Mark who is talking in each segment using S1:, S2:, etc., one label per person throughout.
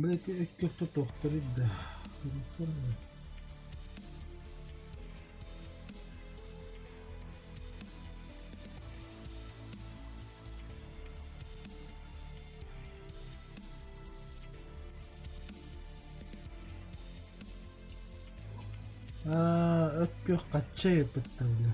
S1: Belki ek köfte doktoruydu. Ökkök kaçça yapıttı bile.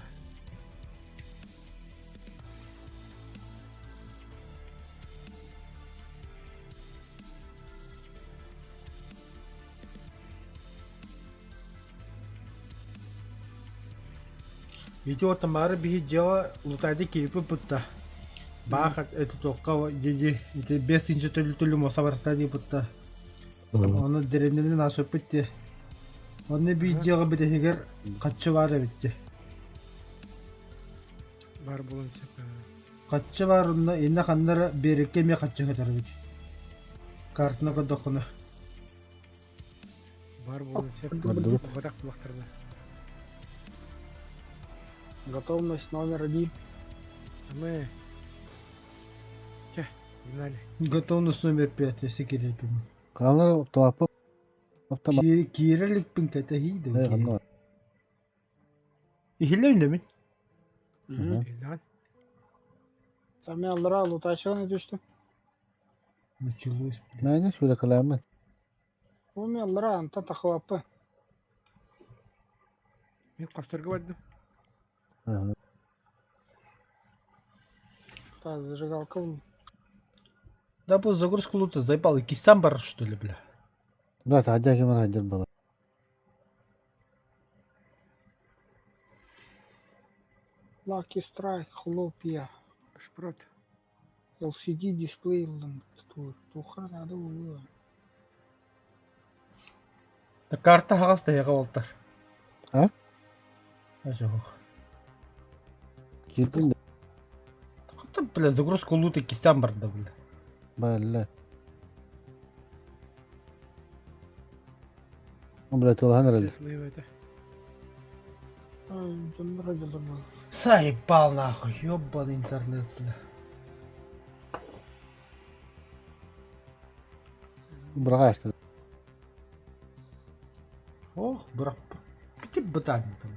S1: Video tamara bir jawa lutaydı ki yapıttı. Bakit это только dedi это 5. türlü musabarta yapıttı. Onu derinliğini nasıl yapıttı? Onu bir jawa bir de kaçça var bitti.
S2: Бар болонча.
S1: Kaçça var onda inne kanlara bereke mi kaçça kadar bitti. Kartına kodokuna.
S2: Бар болонча. Бадак булактарда.
S3: Готовность номер 1.
S2: Мы. Че, знали.
S1: Готовность номер 5, если керепим.
S4: Kanlar tuhafı. Hafta bak.
S1: Kirelik bin kata hiydi.
S4: Hey kanlar.
S1: İhille önde mi?
S2: Илан.
S3: Sen beni aldıra lutaşığına düştüm.
S1: Началось.
S4: Neyse şöyle kalayım.
S3: O beni aldıra anta takıvapı.
S2: Мен костөргө бардым.
S3: Та зажигалка.
S1: Да был загрузку лута заебал. И кистан бар что ли, бля?
S4: Biraz hacca kemer hacca bala.
S3: Lucky Strike, хлопья.
S2: Шпрот.
S3: LCD дисплей. Туха надо было.
S1: Да карта хагас да яга болтар.
S4: Ha?
S1: Ажоо.
S4: Girdim de.
S1: Ката бля загрузку лута кистан бар да бля.
S4: Böyle. Umre tolhan herhalde.
S2: Слывата.
S3: Ай, там родила было.
S1: Заебал нахуй, ёбаный интернет, бля.
S4: Bırak işte.
S1: Ох, брат. Бити бытань там.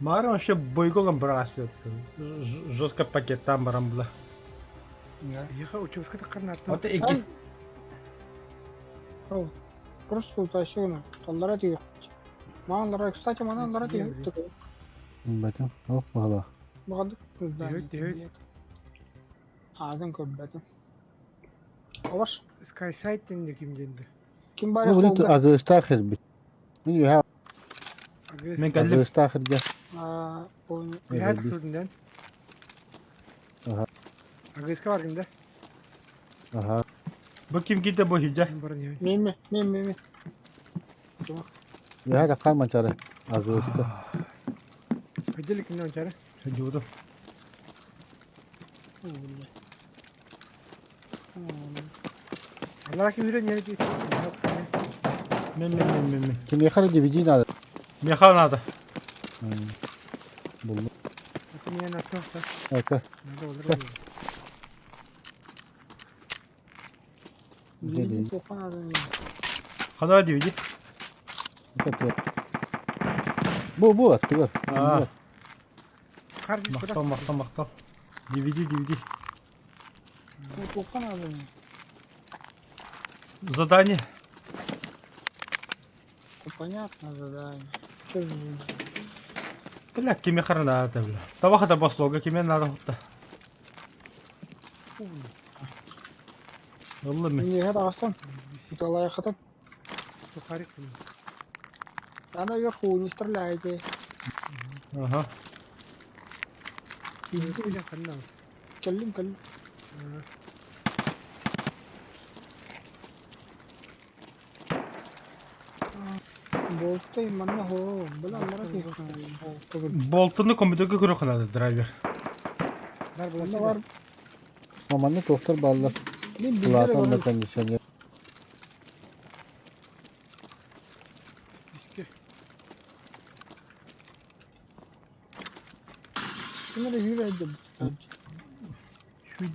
S1: Мара вообще бойголом бросает. Жестко пакет там барам, бля.
S3: Я.
S2: Ехал учёшка такарнатты.
S1: Вот и кис...
S3: О, просто луташığına. Onlara diyor. Manlara, kстати, manlara diyor.
S4: Batın. Hop bahala.
S3: Bakın.
S2: Evet.
S3: Ağzın köbbeti. Olur.
S2: Скайсайттен де кимденди.
S3: Kim bari
S4: Bu bunu
S3: oldu?
S4: agıstahir bit. Bunu ya
S1: Мен кәллем.
S4: agıstahir gel.
S3: Oyunu.
S2: Яадык судундан.
S4: Aha.
S2: Агыска баргында.
S4: Aha.
S1: Bu kim gitti bu hicca?
S2: Барын ебен.
S3: Mimi.
S4: Ya da kalma çare. Agıstah.
S2: Хөдөлүк ончары.
S1: Hıcıvdım.
S2: Аллах ким үйрөн яны.
S1: Мен.
S4: Kim yakar divici nadı.
S1: Механ надо.
S4: Buldu.
S2: Мен атмакта.
S4: Evet.
S2: Надо олар.
S3: Mimi tokan adamı.
S1: Hadi diyor.
S4: Evet. Bu attı var.
S1: Aa.
S2: Кар бит.
S1: Мақтал. DVD.
S3: Tokan adamı.
S1: Задание.
S3: Понятно задание. Че же?
S1: Бля, кеме надо, бля. Таваха да баслога, кеме надо хутта. Wallah mi?
S3: Niye hadi aslan? Италая хатан.
S2: Сухарик.
S3: Она вверху не стреляйте.
S1: Ага.
S2: Иди уже канал.
S3: Калим. Болтай манна хо. Бля, мара ki.
S1: Boltunu kompütörge kuru kıladı driver.
S2: Бар
S3: Bunda
S2: болот.
S3: var.
S4: Mamanlı doktor bağlar.
S3: Bir bildiri
S4: Kulağından da
S3: var.
S4: kondisyoner.
S2: Ишке.
S3: Bunları yürüyeceğim.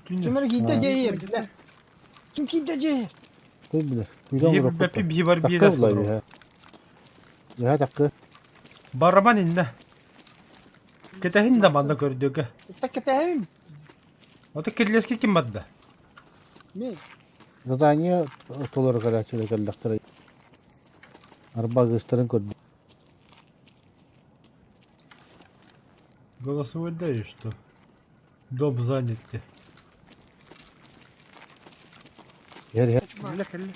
S3: Kimler giydi
S4: Ha.
S3: cehir? Kim giydi cehir?
S4: Dur bile. Milyon
S1: Bir
S4: vurup
S1: bepi bir var bir
S4: Dakika
S1: de
S4: ulan
S1: sonra.
S4: ya. Ya dakika.
S1: Baraman inne. Kita hinda banda gördük.
S3: Takatayım.
S1: O da kirleski kim badda?
S3: Ne?
S4: Zadanya tolar karachı da kallaktıra. Arba gösterin kodu.
S1: Голосовой что? Дом заняты.
S4: Yer yer.
S2: Kelle kelle.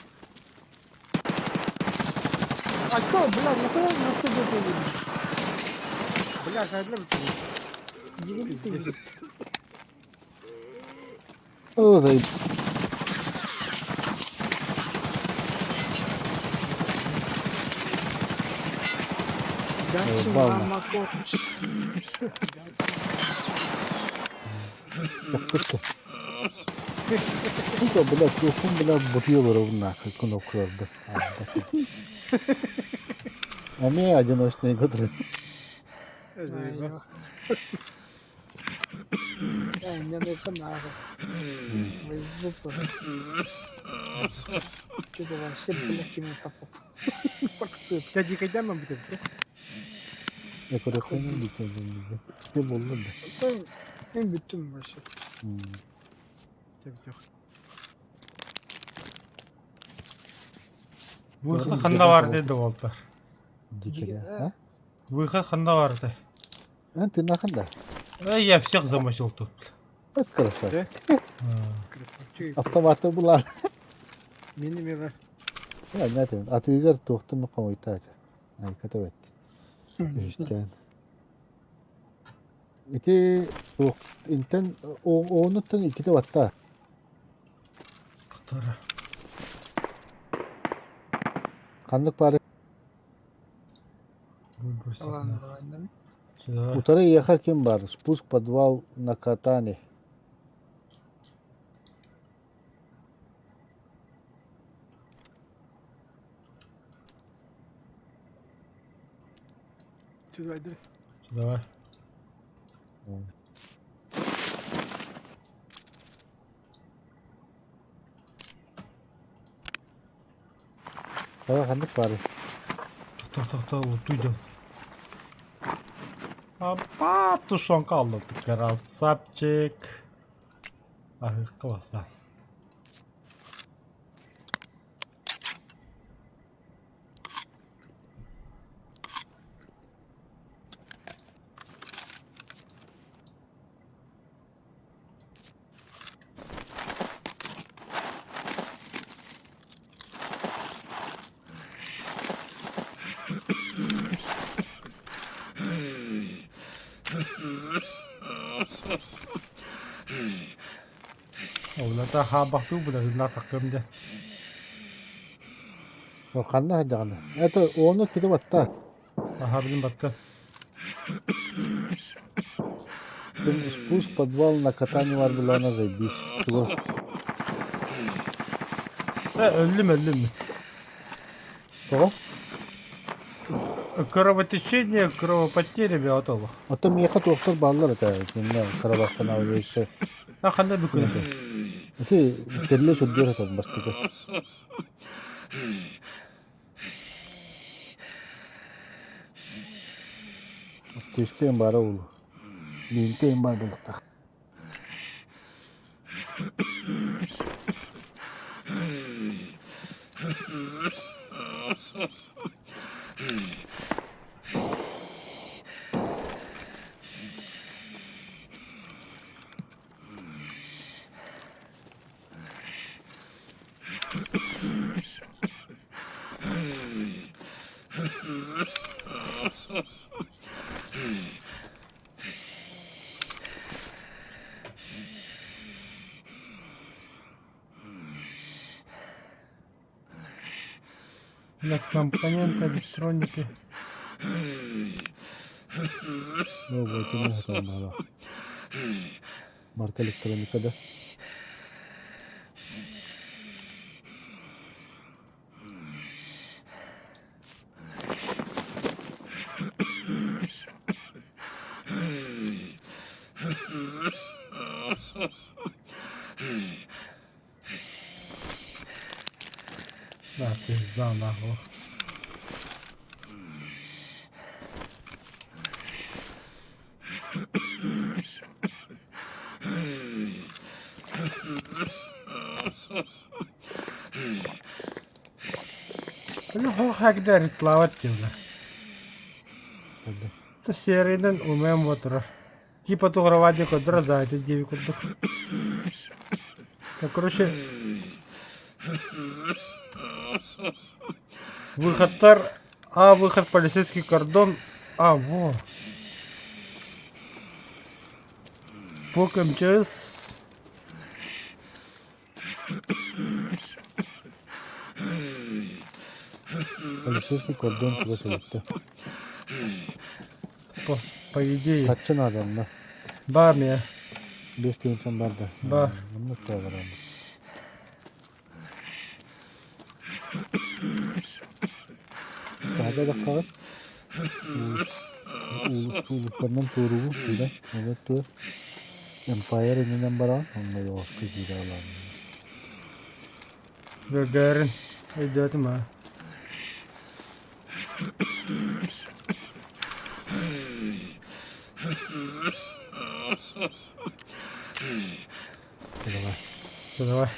S3: Akko bunlar ne kadar nasıl götürdü?
S2: Bunlar kaydılar mı?
S3: Jigil
S4: O da
S3: Gerçi
S4: vallahi.
S3: mama koç.
S4: dakika. Bu da bile dokun bile vuruyorlar onlar. Kın okuyordu. Ama ya acın hoş ne kadar.
S2: Eyvah.
S3: Yani ne kadar abi. Zıpır. Çünkü var şıkkıla kimin tapıp. Baksın.
S2: Kaji kaydan mı bitirdi?
S4: Ekonominin bitirdiğinde. Ne buldu da.
S3: En bütün başı.
S2: Tabii çok.
S1: Выход ханда var dedi Walter.
S4: Dikili. Ha?
S1: Выход ханда vardı.
S4: Ha tırnakın da.
S1: Я всех замочил тут.
S4: Bak karışlar.
S2: De.
S1: А.
S2: Красавчик.
S4: Avtomatı bular.
S2: Benim yalan.
S4: Ya ne demek? Atıgır tohtum mu kamuoyta aç. Ay kata etti. İşte. İti toh inten o onuttan iki de vatta.
S1: Который.
S4: Kandık bari.
S1: Выбросил.
S3: Alan da aynen.
S1: Сюда.
S4: Утары ехать бар. Спуск подвал на катане.
S2: Сюда иди.
S1: Давай.
S4: Kaya kandık bari.
S1: Так, уйдем. Опа, тушенка aldık. Красавчик. Ах, классно. Oğlum da ha baktı bu da bunlar takımda.
S4: O kandı hadi kandı. Evet onu kiti vatta.
S1: Aha benim battı.
S4: Спуск подвал на катане var bulana zaybis. Чего?
S1: Öldüm mü?
S4: Что?
S1: Кровотечение, кровопотери bir atolu.
S4: Ото меха тоқтар баллар это. Şimdi Karabak'tan avlayışı.
S1: Ha kanda bir kere.
S4: Ki terle sürdür atan bastık. Teşte bara ulu. Linte var bulukta.
S1: Блять, компоненты, электроники.
S4: Ne bu kimi hatan bala. Marka elektronikada.
S1: Да, пизда нахуй. Ну, когда ретлавать тебе.
S4: Hadi.
S1: Это серийный умеем вот. Типа то гравати кодра за это 9 кодра. Так, короче. Выход выход полицейский кордон. Во. Пок МЧС.
S4: Полицейский кордон туда söyledi.
S1: По идее.
S4: Kaçın adamla.
S1: Ба, мне.
S4: 5 insan barda.
S1: Ба.
S4: Bunu da var ama. Sağda da kalır. Uluslarından turuğu. Burada. Evet tur. Empire ininden bara. Onunla yok. Kızıyla olan.
S1: Гагарин. Идет ма.
S4: Давай.
S1: Давай.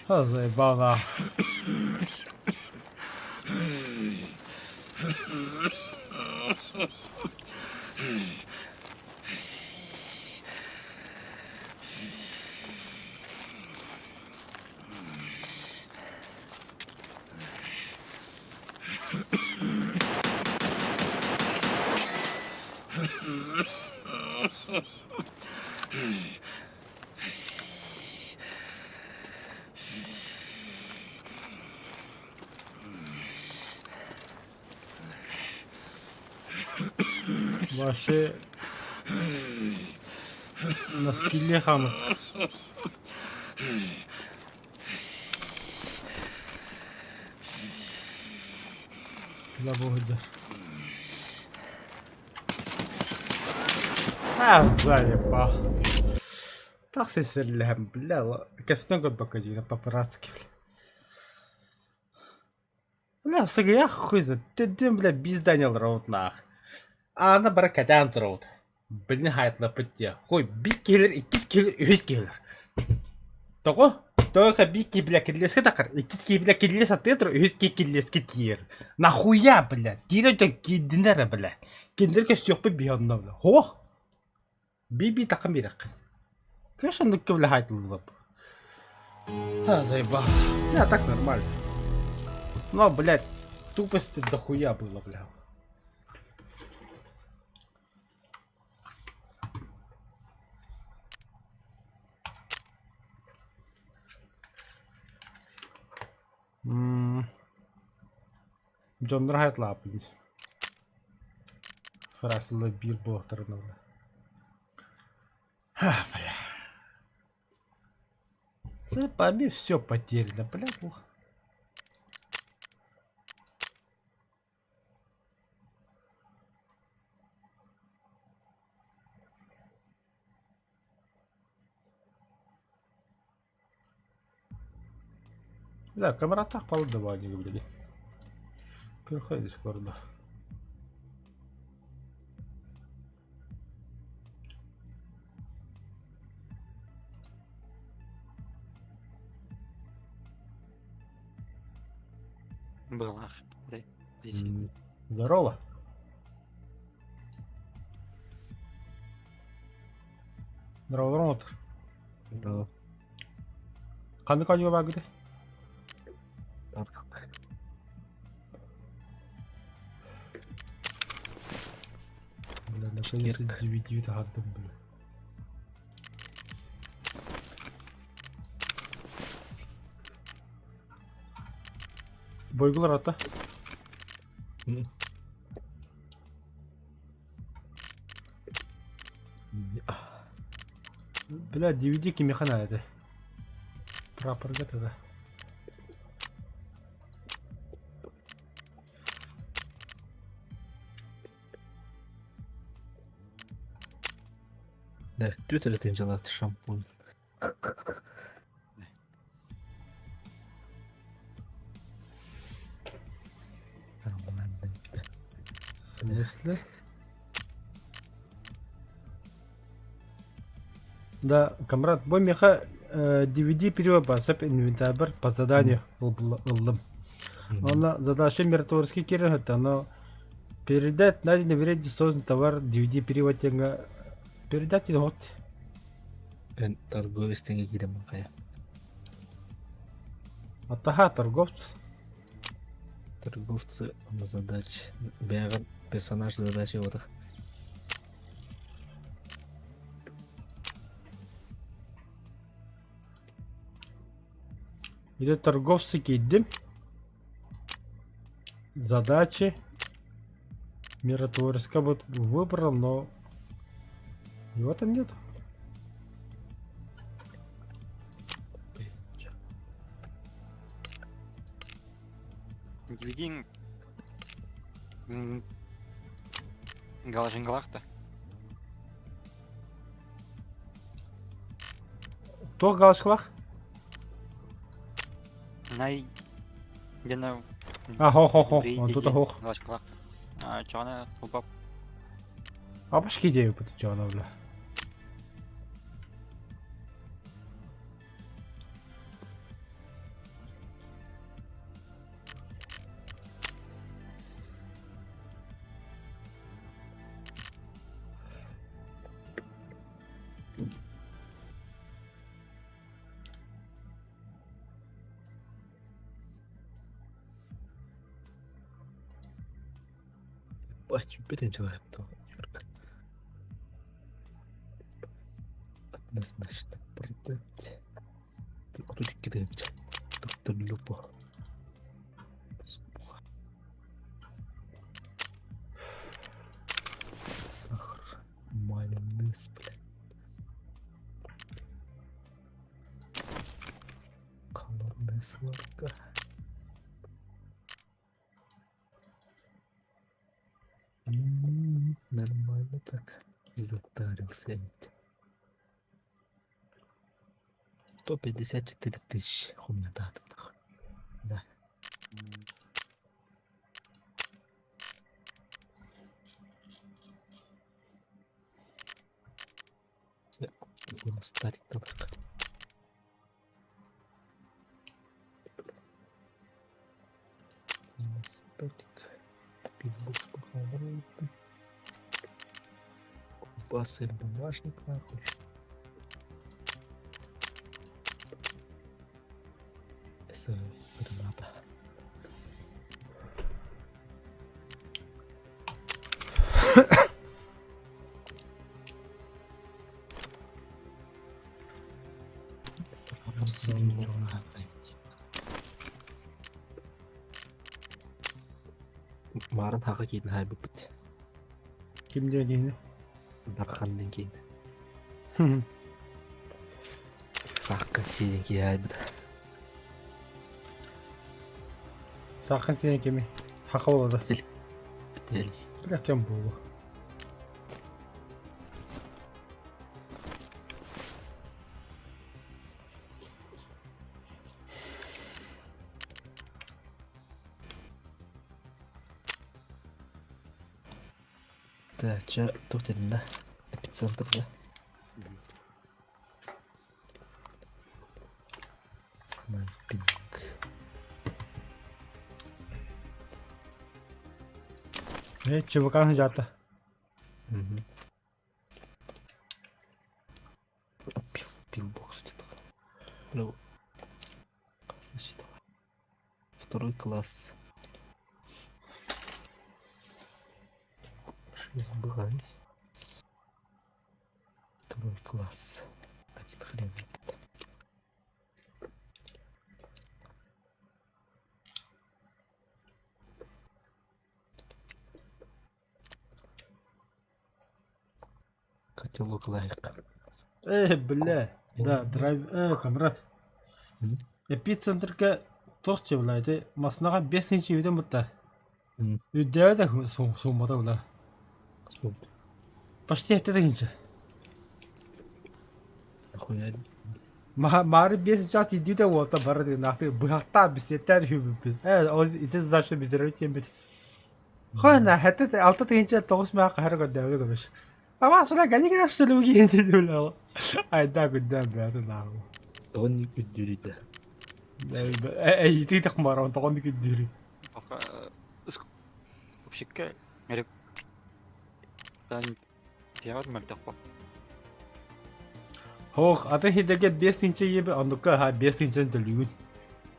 S1: Заебал нахуй. Вообще на скилле хамы. Забуду. Заебал. Так сесерлем, бля. Кэпстон год покажи, по-братски. Бля, сыгая хуй за. Ты, бля, безданил роут нах. Ана баракадан роут. Блин, хайтлы пытте. Хой, бик келер, 2 келер, 3 келер. Того? Только бики, бля, кирлеске такар. 2 бля, кирлес атетро, 3 кирлеске тир. Нахуя, бля? Тирочен кидинер, бля. Киндерке сёкпе бионно, бля. Хо? Биби такам бирак. Конечно, ну бля, хайтлы лап. Заебал. Да, так нормально. Но, блядь, тупости дохуя было, бля. Джондор хайт лапынч. Фраксылы бир болықтырын олы. Бля. Побе все потеряно, бля, плохо. Да, камера так полудова не говорили. Приходи скоро, да.
S5: Была. Да.
S1: Здорово. Здорово, Роматор.
S4: Bravo.
S1: Kandı kalıyor bak gide. Наконец-то DVD тахадым бу. Бойгулар ата. Бля, DVD кими хана это. Прапор гата.
S4: Да, тютер тенжалат шампунь.
S1: В смысле? Да, камрад, бой меха DVD перевод басып инвентарь по заданию ылдым. Она задача миротворский керен это, но передать надо на вере создан товар DVD перевод тенга передать и вот.
S4: Эн торговец тенге кидем кая.
S1: Атаха торговец.
S4: Торговцы на задач. Бяган персонаж задачи вот их.
S1: Или торговцы кидим. Задачи. Миротворская вот выбрал, но его там нет.
S5: DVD галажингаларта.
S1: Тох галашкалах?
S5: Най гена
S1: А, хох, он тут хох.
S5: галашкаларта. Чана толпап.
S1: А башки идею потечёна, бля.
S4: Бачу, перенчалаем то. Однозначно продать. Тут кидать. Доктор Любо. Сахар. Майонез, блядь. Колорная сварка. Нормально так. Затарился ведь. 154 тысячи. У меня дата. Да. Все. Будем старить только. Статик. Пивбокс похавал. Басы бумажник нахуй. Граната. Марын хага кейін хайбы бит.
S1: Кимде дейін?
S4: Дархандын кейін. Саққын сиден кейін хайбы да.
S1: Сақын сенен кеме. Хақа болады.
S4: Бітел.
S1: Бля, кем болу.
S4: Да, ча тут да. Эпицентр да. Снайпинг.
S1: Чувакан जाता.
S4: Пилбокс. Ну, второй класс. Избрать. Ой, класс. Один хрен. Котелок лайк.
S1: Бля. Да, драйв, камрад.
S4: М?
S1: Эпицентрка торче блайды. Маснага 5-нче үйден бутта.
S4: М.
S1: Үйдә дә суммада була. Почти это дегенче.
S4: Охуенно.
S1: Мары 5 жат иди дә вот бары дигән ахты. Бу хакта без етәр хүбез. Оз ите зашты бизер бит. Хойна хәтта 6 дегенче 9 мага харга дәвле гөбеш. Ама сула гәни генә шулуги инде дулла. Айда гүдән бәр наа.
S4: Он не кудюрида.
S1: Ити тахмаран тагын киддири.
S5: Пока... Вообще, мерек... Тиягад мөлтөк бак.
S1: Хох, ата хидерге 5-нче ебе андыкка 5-нче төлүгүн.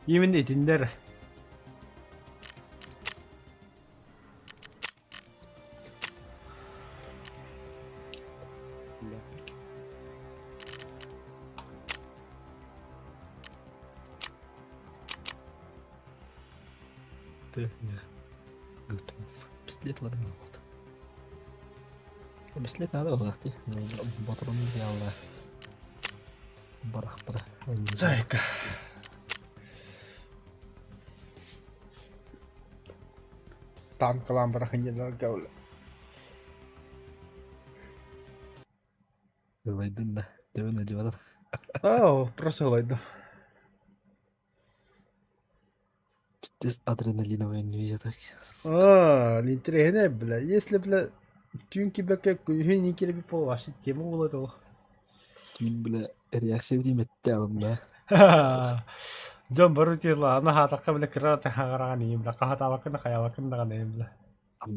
S1: Емен этиндер.
S4: Готов. Пистолет ладно. Пистолет надо было, ты. Батрон взял. Барахтра.
S1: Зайка. Танкалан барахынjалар гавла.
S4: Вылайдын да. Төбін өдіп
S1: Просто лайда.
S4: Тез адреналиновая не видят так.
S1: Линтрехне, бля. Если, бля, тюнки бәкә күнһен никере бит бул ваши тема булады ул.
S4: Мен, бля, реакция времетті алым, да.
S1: Жон бару тела ана хатакка бля кирата хагараган юм бля. Кахата вакын хаявакын даган юм бля.